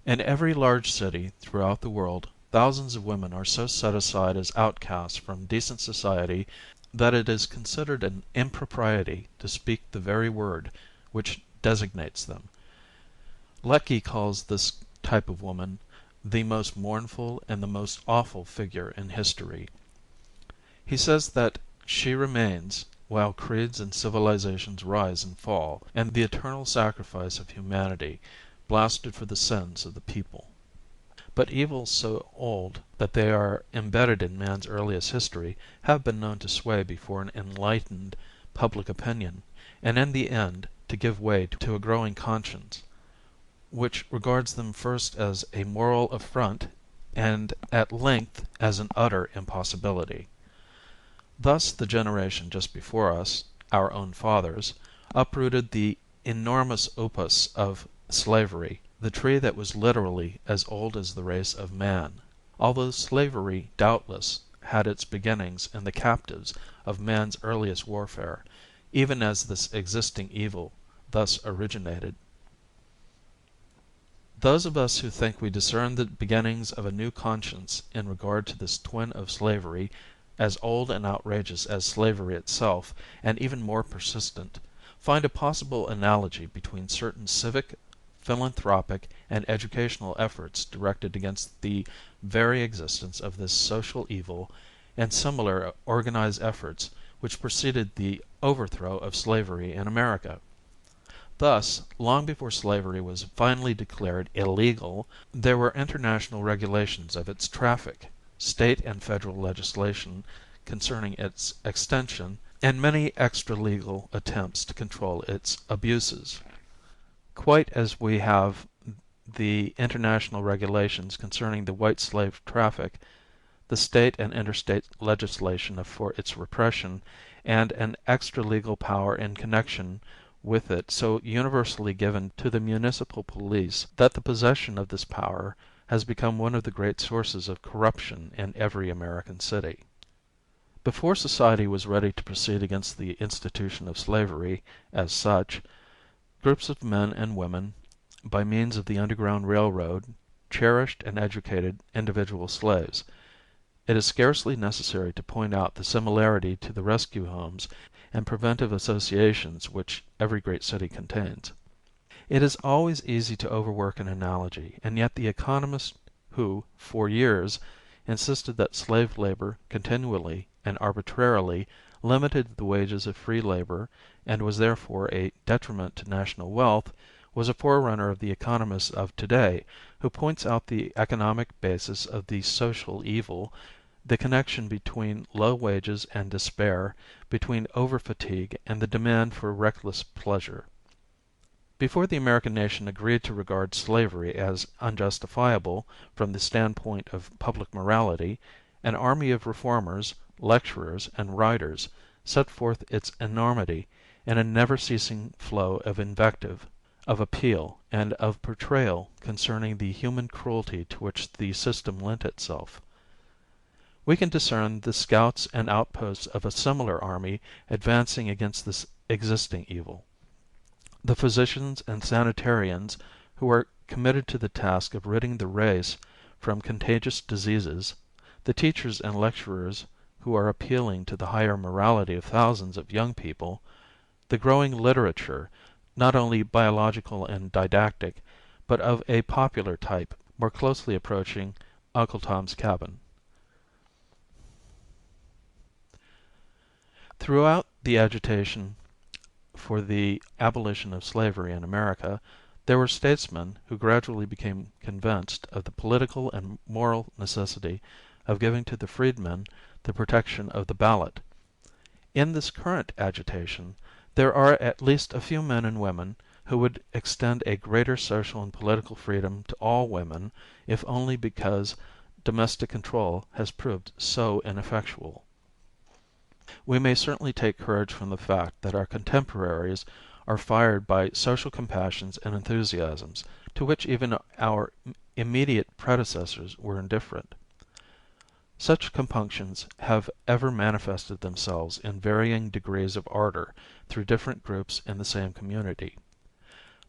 In every large city throughout the world, thousands of women are so set aside as outcasts from decent society that it is considered an impropriety to speak the very word which designates them. Lecky calls this type of woman the most mournful and the most awful figure in history. He says that she remains while creeds and civilizations rise and fall, and the eternal sacrifice of humanity, blasted for the sins of the people. But evils so old that they are embedded in man's earliest history have been known to sway before an enlightened public opinion, and in the end to give way to a growing conscience, which regards them first as a moral affront and at length as an utter impossibility. Thus the generation just before us, our own fathers, uprooted the enormous upas of slavery, the tree that was literally as old as the race of man. Although slavery doubtless had its beginnings in the captives of man's earliest warfare, even as this existing evil thus originated. Those of us who think we discern the beginnings of a new conscience in regard to this twin of slavery, as old and outrageous as slavery itself, and even more persistent, find a possible analogy between certain civic, philanthropic, and educational efforts directed against the very existence of this social evil and similar organized efforts which preceded the overthrow of slavery in America. Thus, long before slavery was finally declared illegal, there were international regulations of its traffic, state and federal legislation concerning its extension, and many extra-legal attempts to control its abuses. Quite as we have the international regulations concerning the white slave traffic, the state and interstate legislation for its repression, and an extra-legal power in connection with it so universally given to the municipal police that the possession of this power has become one of the great sources of corruption in every American city. Before society was ready to proceed against the institution of slavery as such, groups of men and women, by means of the Underground Railroad, cherished and educated individual slaves. It is scarcely necessary to point out the similarity to the rescue homes and preventive associations which every great city contains. It is always easy to overwork an analogy, and yet the economist who, for years, insisted that slave labor continually and arbitrarily limited the wages of free labor and was therefore a detriment to national wealth, was a forerunner of the economists of today, who points out the economic basis of the social evil, the connection between low wages and despair, between over-fatigue and the demand for reckless pleasure. Before the American nation agreed to regard slavery as unjustifiable from the standpoint of public morality, an army of reformers, lecturers, and writers set forth its enormity in a never-ceasing flow of invective, of appeal, and of portrayal concerning the human cruelty to which the system lent itself. We can discern the scouts and outposts of a similar army advancing against this existing evil. The physicians and sanitarians who are committed to the task of ridding the race from contagious diseases, the teachers and lecturers who are appealing to the higher morality of thousands of young people, the growing literature, not only biological and didactic, but of a popular type more closely approaching Uncle Tom's Cabin. Throughout the agitation for the abolition of slavery in America, there were statesmen who gradually became convinced of the political and moral necessity of giving to the freedmen the protection of the ballot. In this current agitation, there are at least a few men and women who would extend a greater social and political freedom to all women, if only because domestic control has proved so ineffectual. We may certainly take courage from the fact that our contemporaries are fired by social compassions and enthusiasms to which even our immediate predecessors were indifferent. Such compunctions have ever manifested themselves in varying degrees of ardor through different groups in the same community.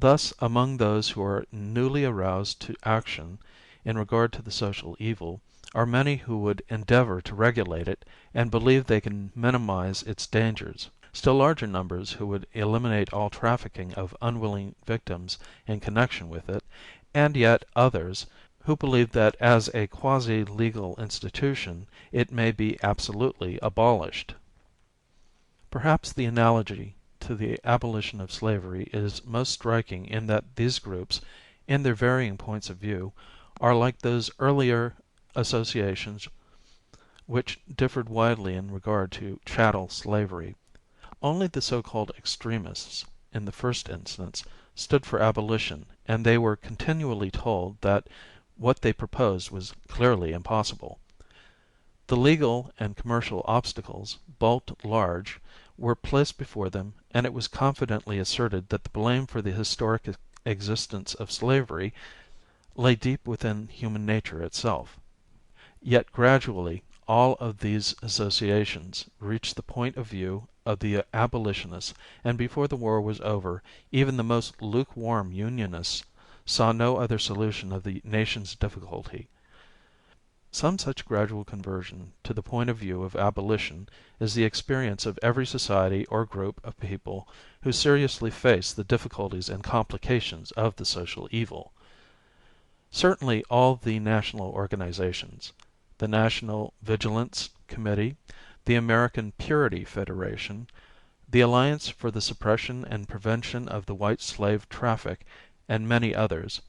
Thus, among those who are newly aroused to action in regard to the social evil are many who would endeavor to regulate it and believe they can minimize its dangers; still larger numbers who would eliminate all trafficking of unwilling victims in connection with it, and yet others who believe that as a quasi-legal institution it may be absolutely abolished. Perhaps the analogy to the abolition of slavery is most striking in that these groups, in their varying points of view, are like those earlier associations which differed widely in regard to chattel slavery. Only the so-called extremists, in the first instance, stood for abolition, and they were continually told that what they proposed was clearly impossible. The legal and commercial obstacles, bulked large, were placed before them, and it was confidently asserted that the blame for the historic existence of slavery lay deep within human nature itself. Yet gradually all of these associations reached the point of view of the abolitionists, and before the war was over even the most lukewarm Unionists saw no other solution of the nation's difficulty. Some such gradual conversion to the point of view of abolition is the experience of every society or group of people who seriously face the difficulties and complications of the social evil. Certainly all the national organizations, the National Vigilance Committee, the American Purity Federation, the Alliance for the Suppression and Prevention of the White Slave Traffic, and many others,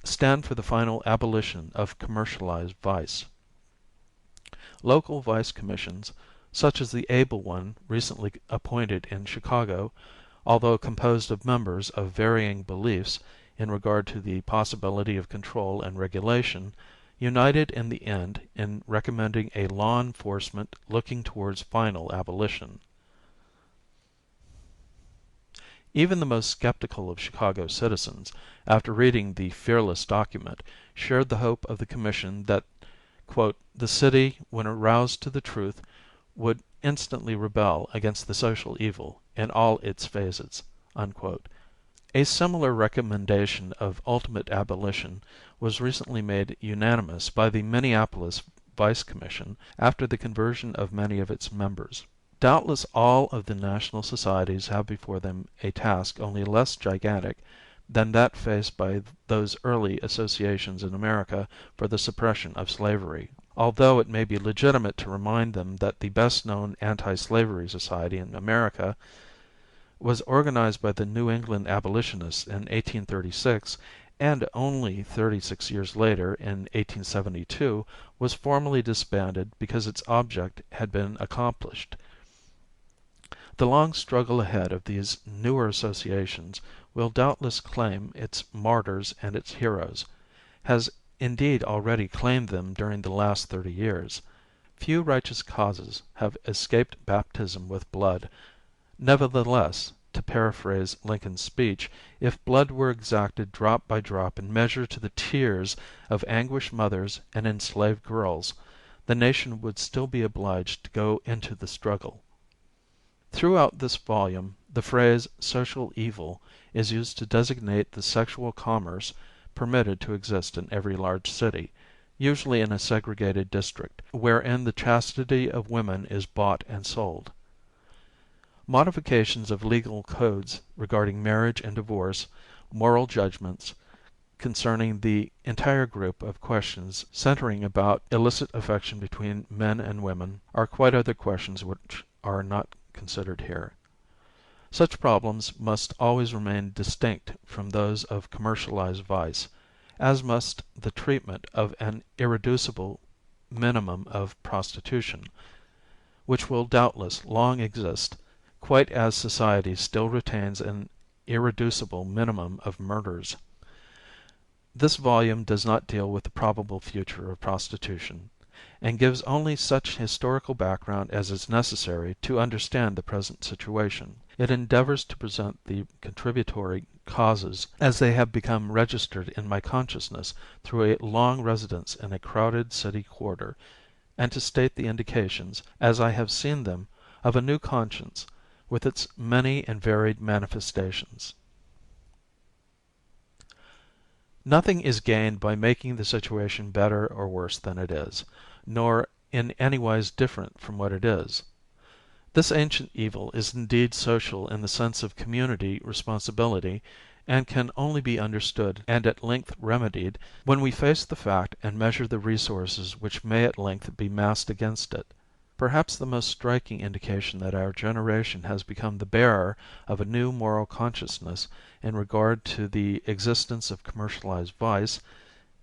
stand for the final abolition of commercialized vice. Local vice commissions, such as the able one recently appointed in Chicago, although composed of members of varying beliefs in regard to the possibility of control and regulation, united in the end in recommending a law enforcement looking towards final abolition. Even the most skeptical of Chicago citizens, after reading the fearless document, shared the hope of the commission that "the city, when aroused to the truth, would instantly rebel against the social evil in all its phases." A similar recommendation of ultimate abolition was recently made unanimous by the Minneapolis Vice Commission after the conversion of many of its members. Doubtless all of the national societies have before them a task only less gigantic than that faced by those early associations in America for the suppression of slavery, although it may be legitimate to remind them that the best known anti-slavery society in America was organized by the New England abolitionists in 1836, and only 36 years later, in 1872, was formally disbanded because its object had been accomplished. The long struggle ahead of these newer associations will doubtless claim its martyrs and its heroes, has indeed already claimed them during the last 30 years. Few righteous causes have escaped baptism with blood. Nevertheless, to paraphrase Lincoln's speech, if blood were exacted drop by drop in measure to the tears of anguished mothers and enslaved girls, the nation would still be obliged to go into the struggle. Throughout this volume the phrase social evil is used to designate the sexual commerce permitted to exist in every large city, usually in a segregated district, wherein the chastity of women is bought and sold. Modifications of legal codes regarding marriage and divorce, moral judgments concerning the entire group of questions centering about illicit affection between men and women, are quite other questions which are not considered here. Such problems must always remain distinct from those of commercialized vice, as must the treatment of an irreducible minimum of prostitution, which will doubtless long exist, quite as society still retains an irreducible minimum of murders. This volume does not deal with the probable future of prostitution, and gives only such historical background as is necessary to understand the present situation. It endeavors to present the contributory causes as they have become registered in my consciousness through a long residence in a crowded city quarter, and to state the indications, as I have seen them, of a new conscience with its many and varied manifestations. Nothing is gained by making the situation better or worse than it is, nor in anywise different from what it is. This ancient evil is indeed social in the sense of community responsibility, and can only be understood and at length remedied when we face the fact and measure the resources which may at length be massed against it. Perhaps the most striking indication that our generation has become the bearer of a new moral consciousness in regard to the existence of commercialized vice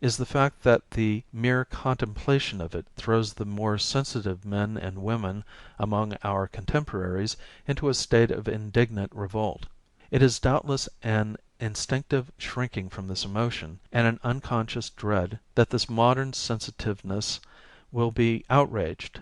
is the fact that the mere contemplation of it throws the more sensitive men and women among our contemporaries into a state of indignant revolt. It is doubtless an instinctive shrinking from this emotion, and an unconscious dread that this modern sensitiveness will be outraged,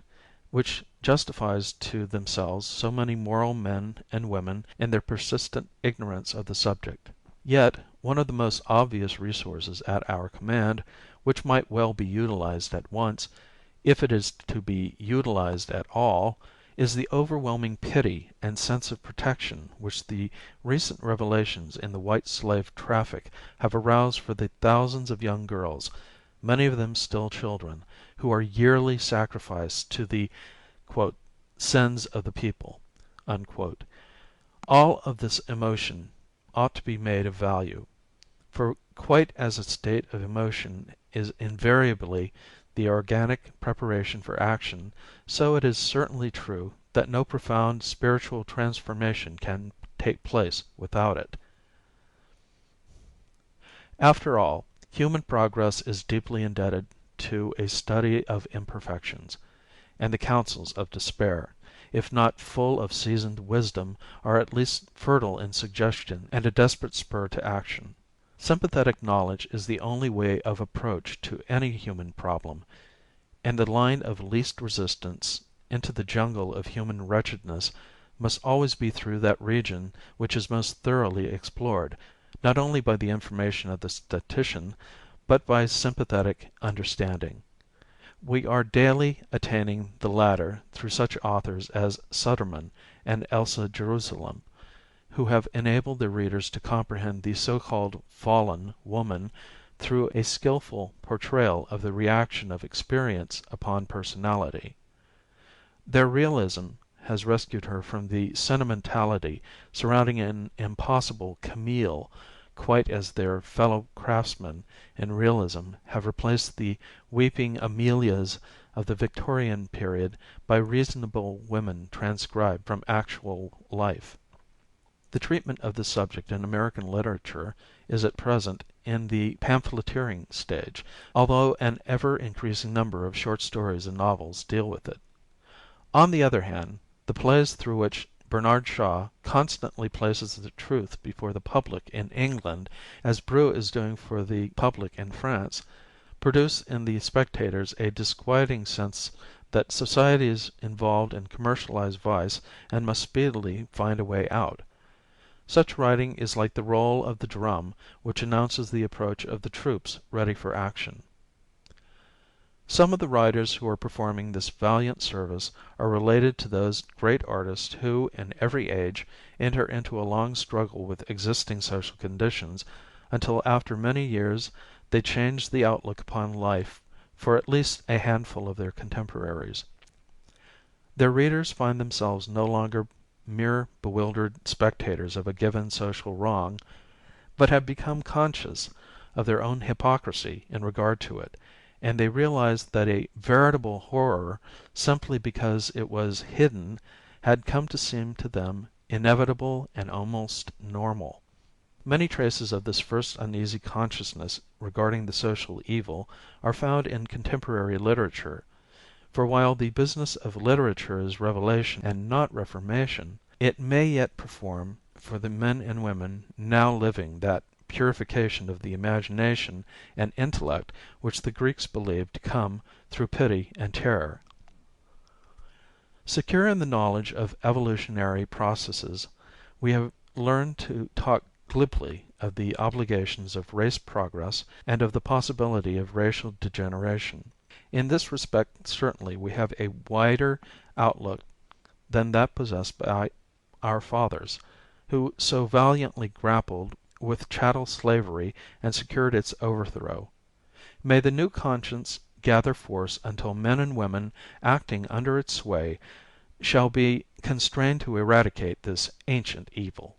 which justifies to themselves so many moral men and women in their persistent ignorance of the subject. Yet one of the most obvious resources at our command, which might well be utilized at once, if it is to be utilized at all, is the overwhelming pity and sense of protection which the recent revelations in the white slave traffic have aroused for the thousands of young girls, many of them still children, who are yearly sacrificed to the "sins of the people." All of this emotion ought to be made of value, for quite as a state of emotion is invariably the organic preparation for action, so it is certainly true that no profound spiritual transformation can take place without it. After all, human progress is deeply indebted to a study of imperfections, and the counsels of despair, if not full of seasoned wisdom, are at least fertile in suggestion and a desperate spur to action. Sympathetic knowledge is the only way of approach to any human problem, and the line of least resistance into the jungle of human wretchedness must always be through that region which is most thoroughly explored, not only by the information of the statistician, but by sympathetic understanding. We are daily attaining the latter through such authors as Sudermann and Elsa Jerusalem, who have enabled their readers to comprehend the so-called fallen woman through a skillful portrayal of the reaction of experience upon personality. Their realism has rescued her from the sentimentality surrounding an impossible Camille, quite as their fellow craftsmen in realism have replaced the weeping Amelias of the Victorian period by reasonable women transcribed from actual life. The treatment of this subject in American literature is at present in the pamphleteering stage, although an ever increasing number of short stories and novels deal with it. On the other hand, the plays through which Bernard Shaw constantly places the truth before the public in England, as Brieux is doing for the public in France, produce in the spectators a disquieting sense that society is involved in commercialized vice and must speedily find a way out. Such writing is like the roll of the drum which announces the approach of the troops ready for action. Some of the writers who are performing this valiant service are related to those great artists who in every age enter into a long struggle with existing social conditions until after many years they change the outlook upon life for at least a handful of their contemporaries. Their readers find themselves no longer mere bewildered spectators of a given social wrong, but have become conscious of their own hypocrisy in regard to it, and they realize that a veritable horror, simply because it was hidden, had come to seem to them inevitable and almost normal. Many traces of this first uneasy consciousness regarding the social evil are found in contemporary literature, for while the business of literature is revelation and not reformation, it may yet perform for the men and women now living that purification of the imagination and intellect which the Greeks believed to come through pity and terror. Secure in the knowledge of evolutionary processes, we have learned to talk glibly of the obligations of race progress and of the possibility of racial degeneration. In this respect certainly we have a wider outlook than that possessed by our fathers, who so valiantly grappled with chattel slavery and secured its overthrow. May the new conscience gather force until men and women acting under its sway shall be constrained to eradicate this ancient evil.